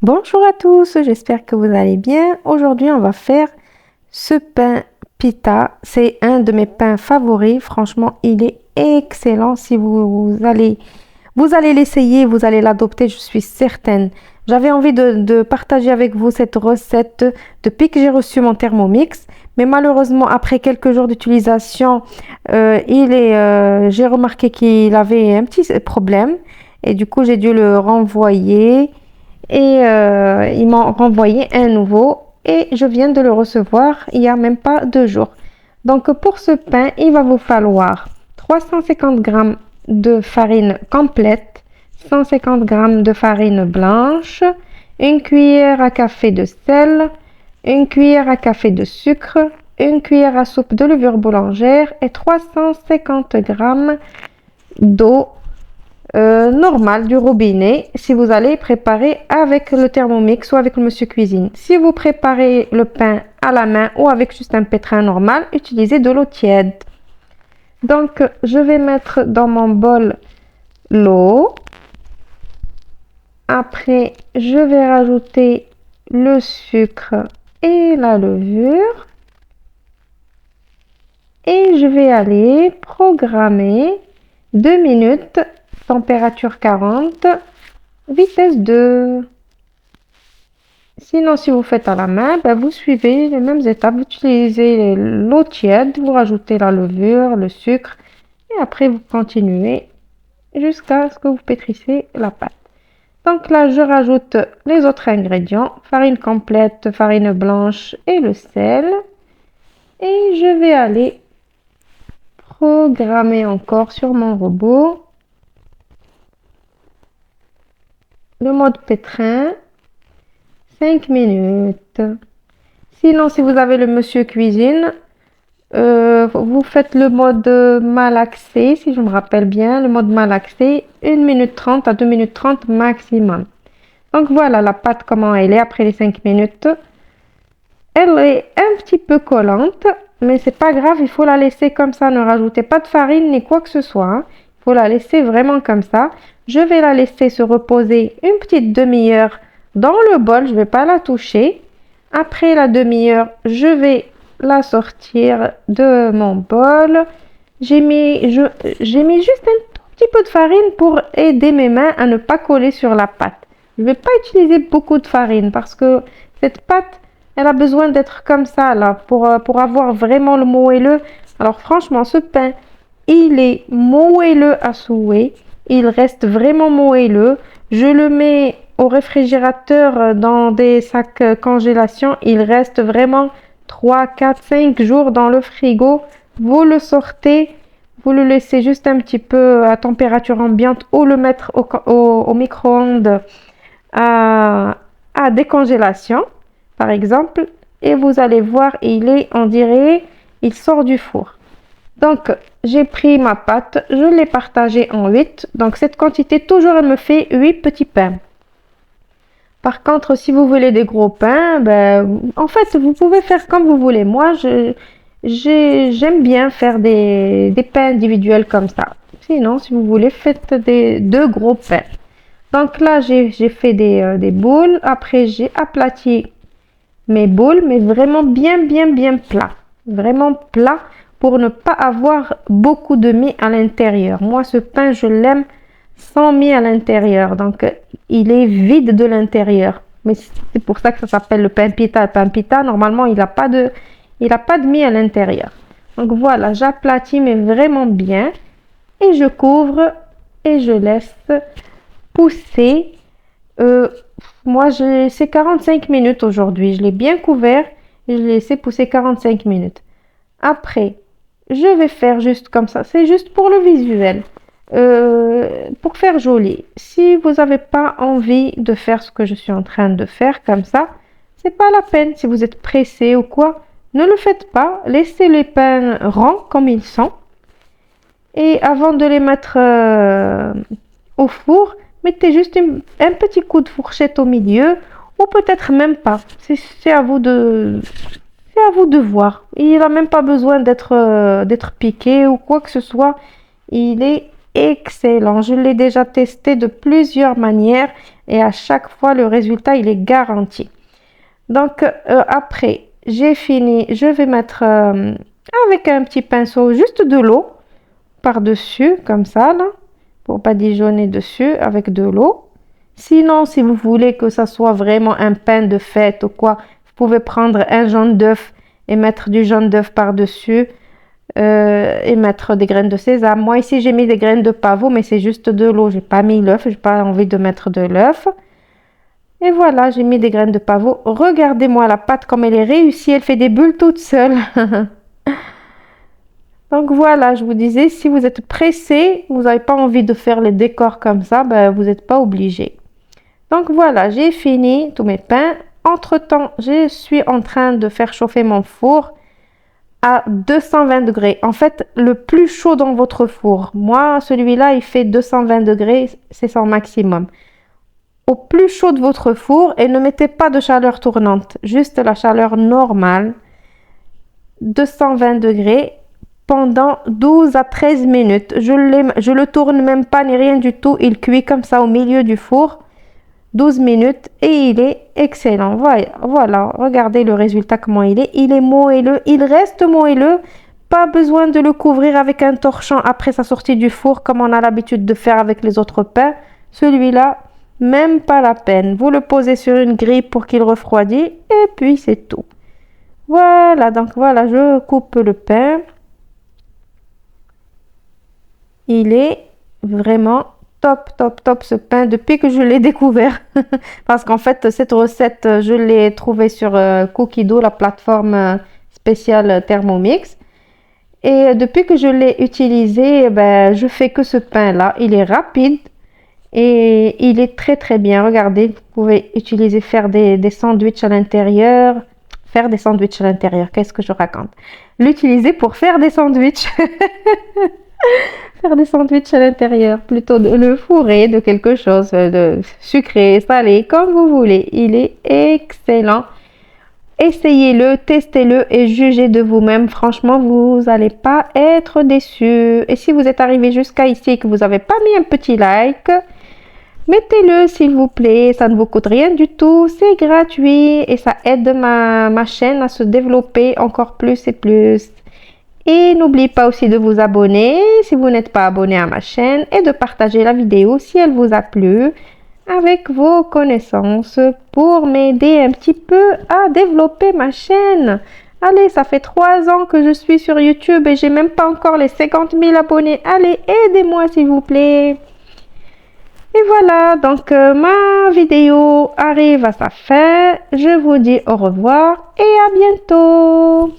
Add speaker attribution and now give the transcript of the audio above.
Speaker 1: Bonjour à tous, j'espère que vous allez bien. Aujourd'hui, on va faire ce pain pita. C'est un de mes pains favoris. Franchement, il est excellent. Si vous allez l'essayer, vous allez l'adopter, je suis certaine. J'avais envie de partager avec vous cette recette depuis que j'ai reçu mon Thermomix. Mais malheureusement, après quelques jours d'utilisation, j'ai remarqué qu'il avait un petit problème. Et du coup, j'ai dû le renvoyer. Ils m'ont renvoyé un nouveau et je viens de le recevoir il n'y a même pas 2 jours. Donc pour ce pain, il va vous falloir 350 grammes de farine complète, 150 grammes de farine blanche, une cuillère à café de sel, une cuillère à café de sucre, une cuillère à soupe de levure boulangère et 350 grammes d'eau normal du robinet si vous allez préparer avec le Thermomix ou avec le Monsieur Cuisine. Si vous préparez le pain à la main ou avec juste un pétrin normal, utilisez de l'eau tiède. Donc, je vais mettre dans mon bol l'eau. Après, je vais rajouter le sucre et la levure. Et je vais aller programmer 2 minutes, température 40, vitesse 2. Sinon, si vous faites à la main, vous suivez les mêmes étapes. Vous utilisez l'eau tiède, vous rajoutez la levure, le sucre et après vous continuez jusqu'à ce que vous pétrissez la pâte. Donc là, je rajoute les autres ingrédients, farine complète, farine blanche et le sel. Et je vais aller programmer encore sur mon robot le mode pétrin. 5 minutes. Sinon, si vous avez le Monsieur Cuisine, vous faites le mode malaxé, si je me rappelle bien, le mode malaxé, 1 minute 30 à 2 minutes 30 maximum. Donc voilà la pâte comment elle est après les 5 minutes. Elle est un petit peu collante, mais c'est pas grave, il faut la laisser comme ça. Ne rajoutez pas de farine ni quoi que ce soit, hein. Il faut la laisser vraiment comme ça. Je vais la laisser se reposer une petite demi-heure dans le bol, je ne vais pas la toucher. Après la demi-heure, je vais la sortir de mon bol. J'ai mis juste un tout petit peu de farine pour aider mes mains à ne pas coller sur la pâte. Je ne vais pas utiliser beaucoup de farine parce que cette pâte, elle a besoin d'être comme ça là pour avoir vraiment le moelleux. Alors franchement, ce pain, il est moelleux à souhait. Il reste vraiment moelleux. Je le mets au réfrigérateur dans des sacs congélation. Il reste vraiment 3, 4, 5 jours dans le frigo. Vous le sortez, vous le laissez juste un petit peu à température ambiante ou le mettre au micro-ondes à décongélation, par exemple. Et vous allez voir, on dirait, il sort du four. Donc, j'ai pris ma pâte, je l'ai partagée en 8. Donc, cette quantité, toujours, elle me fait 8 petits pains. Par contre, si vous voulez des gros pains, en fait, vous pouvez faire comme vous voulez. Moi, j'aime bien faire des pains individuels comme ça. Sinon, si vous voulez, faites deux gros pains. Donc là, j'ai fait des boules. Après, j'ai aplati mes boules, mais vraiment bien, bien, bien plat. Vraiment plat pour ne pas avoir beaucoup de mie à l'intérieur. Moi, ce pain, je l'aime sans mie à l'intérieur. Donc, il est vide de l'intérieur. Mais c'est pour ça que ça s'appelle le pain pita. Le pain pita, normalement, il n'a pas de mie à l'intérieur. Donc voilà, j'aplatis mais vraiment bien. Et je couvre et je laisse pousser. Moi, c'est 45 minutes aujourd'hui. Je l'ai bien couvert et je l'ai laissé pousser 45 minutes. Après, je vais faire juste comme ça. C'est juste pour le visuel. Pour faire joli. Si vous n'avez pas envie de faire ce que je suis en train de faire comme ça, c'est pas la peine. Si vous êtes pressé ou quoi, ne le faites pas. Laissez les pains ronds comme ils sont. Et avant de les mettre au four, mettez juste un petit coup de fourchette au milieu ou peut-être même pas. C'est à vous de voir. Il n'a même pas besoin d'être piqué ou quoi que ce soit. Il est excellent. Je l'ai déjà testé de plusieurs manières et à chaque fois, le résultat, il est garanti. Donc, après, j'ai fini. Je vais mettre avec un petit pinceau juste de l'eau par-dessus, comme ça, là, pour badigeonner dessus avec de l'eau. Sinon, si vous voulez que ça soit vraiment un pain de fête ou quoi, vous pouvez prendre un jaune d'œuf et mettre du jaune d'œuf par-dessus et mettre des graines de sésame. Moi, ici, j'ai mis des graines de pavot, mais c'est juste de l'eau. J'ai pas mis l'œuf, j'ai pas envie de mettre de l'œuf. Et voilà, j'ai mis des graines de pavot. Regardez-moi la pâte comme elle est réussie. Elle fait des bulles toute seule. Donc voilà, je vous disais, si vous êtes pressé, vous n'avez pas envie de faire les décors comme ça, ben, vous n'êtes pas obligé. Donc voilà, j'ai fini tous mes pains. Entre-temps, je suis en train de faire chauffer mon four à 220 degrés. En fait, le plus chaud dans votre four. Moi, celui-là, il fait 220 degrés, c'est son maximum. Au plus chaud de votre four et ne mettez pas de chaleur tournante, juste la chaleur normale. 220 degrés pendant 12 à 13 minutes. Je le tourne même pas ni rien du tout. Il cuit comme ça au milieu du four. 12 minutes et il est excellent. Voilà, regardez le résultat comment il est. Il est moelleux, il reste moelleux. Pas besoin de le couvrir avec un torchon après sa sortie du four comme on a l'habitude de faire avec les autres pains. Celui-là, même pas la peine. Vous le posez sur une grille pour qu'il refroidisse et puis c'est tout. Voilà, donc voilà, je coupe le pain. Il est vraiment top ce pain depuis que je l'ai découvert. Parce qu'en fait, cette recette, je l'ai trouvée sur Cookie Dough, la plateforme spéciale Thermomix. Et depuis que je l'ai utilisé, ben, je fais que ce pain-là. Il est rapide et il est très bien. Regardez, vous pouvez utiliser, faire des sandwichs à l'intérieur. Faire des sandwichs à l'intérieur, qu'est-ce que je raconte? L'utiliser pour faire des sandwichs. Faire des sandwichs à l'intérieur, plutôt de le fourrer de quelque chose, de sucré, salé, comme vous voulez. Il est excellent. Essayez-le, testez-le et jugez de vous-même. Franchement, vous n'allez pas être déçus. Et si vous êtes arrivé jusqu'à ici et que vous n'avez pas mis un petit like, mettez-le s'il vous plaît. Ça ne vous coûte rien du tout. C'est gratuit et ça aide ma chaîne à se développer encore plus et plus. Et n'oubliez pas aussi de vous abonner si vous n'êtes pas abonné à ma chaîne et de partager la vidéo si elle vous a plu avec vos connaissances pour m'aider un petit peu à développer ma chaîne. Allez, ça fait 3 ans que je suis sur YouTube et j'ai même pas encore les 50 000 abonnés. Allez, aidez-moi s'il vous plaît. Et voilà, donc ma vidéo arrive à sa fin. Je vous dis au revoir et à bientôt.